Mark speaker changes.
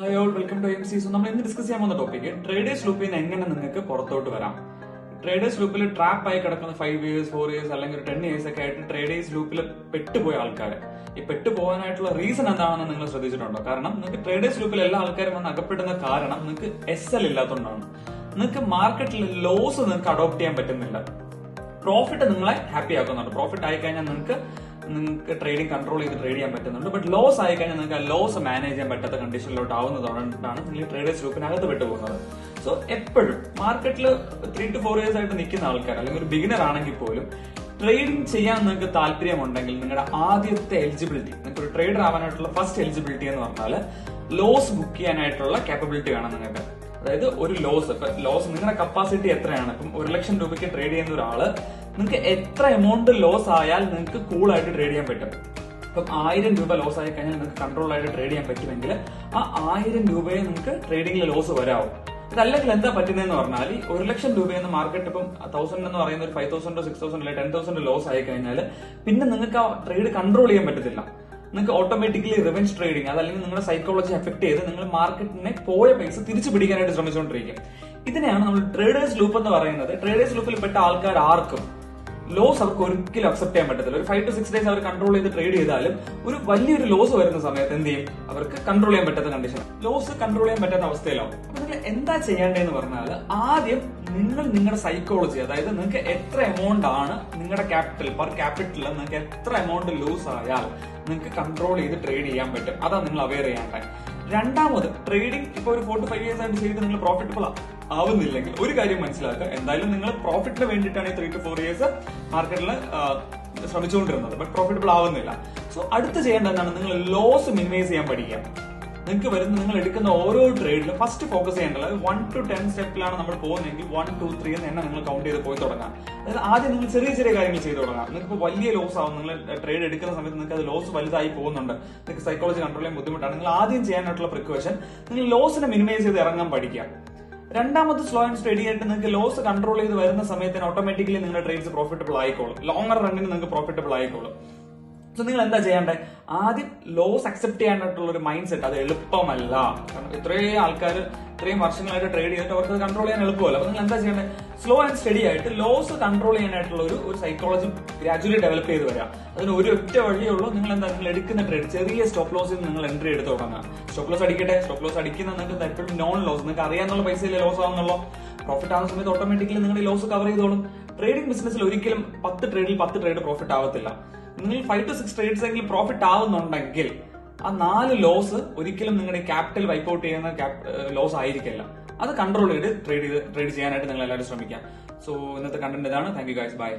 Speaker 1: Hi all, welcome to M C. So നമ്മൾ ഇന്ന് discuss ചെയ്യാൻ പോകുന്ന ടോപ്പിക് ട്രേഡേഴ്സ് ലൂപ്പിൽ നിന്ന് എങ്ങനെ നിങ്ങൾക്ക് പുറത്തോട്ട് വരാം. ട്രേഡേഴ്സ് ലൂപ്പിൽ ട്രാപ്പ് ആയി കിടക്കുന്ന 5 years 4 years അല്ലെങ്കിൽ ഒരു 10 years ഒക്കെ ആയിട്ട് ട്രേഡേഴ്സ് ലൂപ്പിൽ പെട്ടുപോയ ആൾക്കാർ ഈ പെട്ടുപോകാനായിട്ടുള്ള റീസൺ എന്താണെന്ന് നിങ്ങൾ ശ്രദ്ധിച്ചിട്ടുണ്ടോ? കാരണം നിങ്ങൾക്ക് ട്രേഡേഴ്സ് ലൂപ്പിൽ എല്ലാ ആൾക്കാരും വന്ന് അകപ്പെടുന്ന കാരണം നിങ്ങൾക്ക് SL ഇല്ലാത്തതുകൊണ്ടാണ്. നിങ്ങൾക്ക് മാർക്കറ്റിൽ ലോസ് നിങ്ങൾക്ക് അഡോപ്റ്റ് ചെയ്യാൻ പറ്റുന്നില്ല. പ്രോഫിറ്റ് നിങ്ങളെ ഹാപ്പി ആക്കുന്നുണ്ട്. പ്രോഫിറ്റ് ആയി കഴിഞ്ഞാൽ നിങ്ങൾക്ക് ട്രേഡിംഗ് കൺട്രോൾ ചെയ്ത് ട്രേഡ് ചെയ്യാൻ പറ്റുന്നുണ്ട്. ബട്ട് ലോസ് ആയി കഴിഞ്ഞാൽ നിങ്ങൾക്ക് ആ ലോസ് മാനേജ് ചെയ്യാൻ പറ്റാത്ത കണ്ടീഷനിലോട്ട് ആവുന്നതുകൊണ്ടാണ് നിങ്ങൾ ട്രേഡേഴ്സ് ഗ്രൂപ്പിനകത്ത് പെട്ടുപോകുന്നത്. സോ എപ്പോഴും മാർക്കറ്റിൽ 3 to 4 years ആയിട്ട് നിൽക്കുന്ന ആൾക്കാർ അല്ലെങ്കിൽ ഒരു ബിഗിനർ ആണെങ്കിൽ പോലും ട്രേഡിംഗ് ചെയ്യാൻ നിങ്ങൾക്ക് താല്പര്യമുണ്ടെങ്കിൽ നിങ്ങളുടെ ആദ്യത്തെ എലിജിബിലിറ്റി, നിങ്ങൾക്ക് ഒരു ട്രേഡർ ആവാനായിട്ടുള്ള ഫസ്റ്റ് എലിജിബിലിറ്റി എന്ന് പറഞ്ഞാൽ ലോസ് ബുക്ക് ചെയ്യാനായിട്ടുള്ള കാപ്പബിലിറ്റി വേണം നിങ്ങൾക്ക്. അതായത് ഒരു ലോസ് നിങ്ങളുടെ കപ്പാസിറ്റി എത്രയാണ്? ഇപ്പം 1 ലക്ഷം രൂപയ്ക്ക് ട്രേഡ് ചെയ്യുന്ന ഒരാള് നിങ്ങൾക്ക് എത്ര എമൗണ്ട് ലോസ് ആയാൽ നിങ്ങൾക്ക് കൂളായിട്ട് ട്രേഡ് ചെയ്യാൻ പറ്റും? ഇപ്പം 1000 രൂപ ലോസ് ആയി കഴിഞ്ഞാൽ നിങ്ങൾക്ക് കൺട്രോൾ ആയിട്ട് ട്രേഡ് ചെയ്യാൻ പറ്റുമെങ്കിൽ ആ 1000 രൂപയെ നിങ്ങൾക്ക് ട്രേഡിംഗിൽ ലോസ് വരാവും. അതല്ലെങ്കിൽ എന്താ പറ്റുന്നതെന്ന് പറഞ്ഞാൽ 1 ലക്ഷം രൂപയെന്ന് മാർക്കറ്റ് ഇപ്പം 1000 എന്ന് പറയുന്ന ഒരു 5000 6000 അല്ലെങ്കിൽ 10,000 ലോസ് ആയി കഴിഞ്ഞാൽ പിന്നെ നിങ്ങൾക്ക് ആ ട്രേഡ് കൺട്രോൾ ചെയ്യാൻ പറ്റത്തില്ല. നിങ്ങൾക്ക് ഓട്ടോമാറ്റിക്കലി റിവെഞ്ച് ട്രേഡിംഗ് അതല്ലെങ്കിൽ നിങ്ങളുടെ സൈക്കോളജി എഫക്ട് ചെയ്ത് നിങ്ങൾ മാർക്കറ്റിനെ പോയ പൈസ തിരിച്ചു പിടിക്കാനായിട്ട് ശ്രമിച്ചുകൊണ്ടിരിക്കും. ഇതിനെയാണ് നമ്മൾ ട്രേഡേഴ്സ് ലൂപ്പ് എന്ന് പറയുന്നത്. ട്രേഡേഴ്സ് ലൂപ്പിൽ പെട്ട ആൾക്കാർ ആർക്കും ലോസ് അവർക്ക് ഒരിക്കലും അക്സെപ്റ്റ് ചെയ്യാൻ പറ്റത്തില്ല. ഒരു 5 to 6 days അവർ കൺട്രോൾ ചെയ്ത് ട്രേഡ് ചെയ്താലും ഒരു വലിയൊരു ലോസ് വരുന്ന സമയത്ത് എന്ത് ചെയ്യും? അവർക്ക് കൺട്രോൾ ചെയ്യാൻ പറ്റാത്ത കണ്ടീഷൻ, ലോസ് കൺട്രോൾ ചെയ്യാൻ പറ്റാത്ത അവസ്ഥയിലാവും. അപ്പൊ നിങ്ങൾ എന്താ ചെയ്യേണ്ടതെന്ന് പറഞ്ഞാൽ ആദ്യം നിങ്ങളുടെ സൈക്കോളജി, അതായത് നിങ്ങൾക്ക് എത്ര എമൗണ്ട് ആണ് നിങ്ങളുടെ ക്യാപിറ്റൽ നിങ്ങൾക്ക് എത്ര എമൗണ്ട് ലൂസ് ആയാൽ നിങ്ങൾക്ക് കൺട്രോൾ ചെയ്ത് ട്രേഡ് ചെയ്യാൻ പറ്റും, അതാണ് നിങ്ങൾ അവെയർ ചെയ്യേണ്ടത്. രണ്ടാമത്, ട്രേഡിംഗ് ഇപ്പൊ ഒരു 4 to 5 years ആയിട്ട് ചെയ്ത് നിങ്ങൾ പ്രോഫിറ്റബിൾ ആവുന്നില്ലെങ്കിൽ ഒരു കാര്യം മനസ്സിലാക്കുക, എന്തായാലും നിങ്ങൾ പ്രോഫിറ്റിന് വേണ്ടിയിട്ടാണ് ഈ 3 to 4 years മാർക്കറ്റിൽ ശ്രമിച്ചുകൊണ്ടിരുന്നത്. ബട്ട് പ്രോഫിറ്റബിൾ ആവുന്നില്ല. സോ അടുത്ത് ചെയ്യേണ്ടത് എന്താണ്? നിങ്ങൾ ലോസ് മിനിമൈസ് ചെയ്യാൻ പഠിക്കുക. നിങ്ങൾ എടുക്കുന്ന ഓരോ ട്രേഡിലും ഫസ്റ്റ് ഫോക്കസ് ചെയ്യേണ്ടത് 1 to 10 സ്റ്റെപ്പിലാണ് നമ്മൾ പോകുന്നതെങ്കിൽ 1 2 3 എന്ന് തന്നെ നിങ്ങൾ കൗണ്ട് ചെയ്ത് പോയി തുടങ്ങാം. അതായത് ആദ്യം നിങ്ങൾ ചെറിയ ചെറിയ കാര്യങ്ങൾ ചെയ്ത് തുടങ്ങാം. നിങ്ങൾക്ക് വലിയ ലോസ് ആവും, നിങ്ങൾ ട്രേഡ് എടുക്കുന്ന സമയത്ത് നിങ്ങൾക്ക് അത് ലോസ് വലുതായി പോകുന്നുണ്ട്, നിങ്ങൾക്ക് സൈക്കോളജി കൺട്രോൾ ചെയ്യാൻ ബുദ്ധിമുട്ടാണ്. നിങ്ങൾ ആദ്യം ചെയ്യാനായിട്ടുള്ള പ്രിക്കോഷൻ നിങ്ങൾ ലോസിനെ മിനിമൈസ് ചെയ്ത് ഇറങ്ങാൻ പഠിക്കുക. രണ്ടാമത് സ്ലോ ആൻഡ് സ്റ്റഡി ആയിട്ട് നിങ്ങൾക്ക് ലോസ് കൺട്രോൾ ചെയ്ത് വരുന്ന സമയത്തിന് ഓട്ടോമാറ്റിക്കലി നിങ്ങളുടെ ട്രേഡ്സ് പ്രോഫിറ്റബിൾ ആയിക്കോളും. ലോങ്ങർ റണ്ണിന് നിങ്ങൾക്ക് പ്രോഫിറ്റബിൾ ആയിക്കോളും. സോ നിങ്ങൾ എന്താ ചെയ്യേണ്ടത്? ആദ്യം ലോസ് അക്സെപ്റ്റ് ചെയ്യാനായിട്ടുള്ള ഒരു മൈൻഡ് സെറ്റ്. അത് എളുപ്പമല്ല, കാരണം ഇത്രയും വർഷങ്ങളായിട്ട് ട്രേഡ് ചെയ്തിട്ട് അവർക്ക് കൺട്രോൾ ചെയ്യാൻ എളുപ്പമല്ല. അപ്പൊ നിങ്ങൾ എന്താ ചെയ്യേണ്ടത്? സ്ലോ ആൻഡ് സ്റ്റഡി ആയിട്ട് ലോസ് കൺട്രോൾ ചെയ്യാനായിട്ടുള്ള ഒരു സൈക്കോളജി ഗ്രാജുവലി ഡെവലപ്പ് ചെയ്ത് വരിക. അതിന് ഒരു ഒറ്റ വഴിയുള്ളൂ. നിങ്ങൾ എടുക്കുന്ന ട്രേഡ് ചെറിയ സ്റ്റോപ്പ് ലോസിൽ നിങ്ങൾ എൻട്രി എടുത്ത് തുടങ്ങുക. സ്റ്റോപ്പ് ലോസ് അടിക്കട്ടെ. സ്റ്റോപ്പ് ലോസ് അടിക്കുന്ന നിങ്ങൾക്ക് എപ്പോഴും നോൺ ലോസ്, നിങ്ങൾക്ക് അറിയാന്നുള്ള പൈസയിലെ ലോസ് ആവുന്നുള്ളൂ. പ്രോഫിറ്റ് ആവുന്ന സമയത്ത് ഓട്ടോമാറ്റിക്കലി നിങ്ങളുടെ ലോസ് കവർ ചെയ്തോളും. ട്രേഡിംഗ് ബിസിനസ്സിൽ ഒരിക്കലും 10 ട്രേഡിൽ 10 ട്രേഡ് പ്രോഫിറ്റ് ആവത്തില്ല. നിങ്ങൾ 5 to 6 ട്രേഡ്സ് എങ്കിലും പ്രോഫിറ്റ് ആവുന്നുണ്ടെങ്കിൽ ആ 4 ലോസ് ഒരിക്കലും നിങ്ങളുടെ ക്യാപിറ്റൽ വൈപ്പ് ഔട്ട് ചെയ്യുന്ന ലോസ് ആയിരിക്കില്ല. അത് കൺട്രോൾ ചെയ്ത് ട്രേഡ് ചെയ്യാനായിട്ട് നിങ്ങൾ എല്ലാവരും ശ്രമിക്കാം. സോ ഇന്നത്തെ കണ്ടന്റ് ഇതാണ്. Thank you guys, by.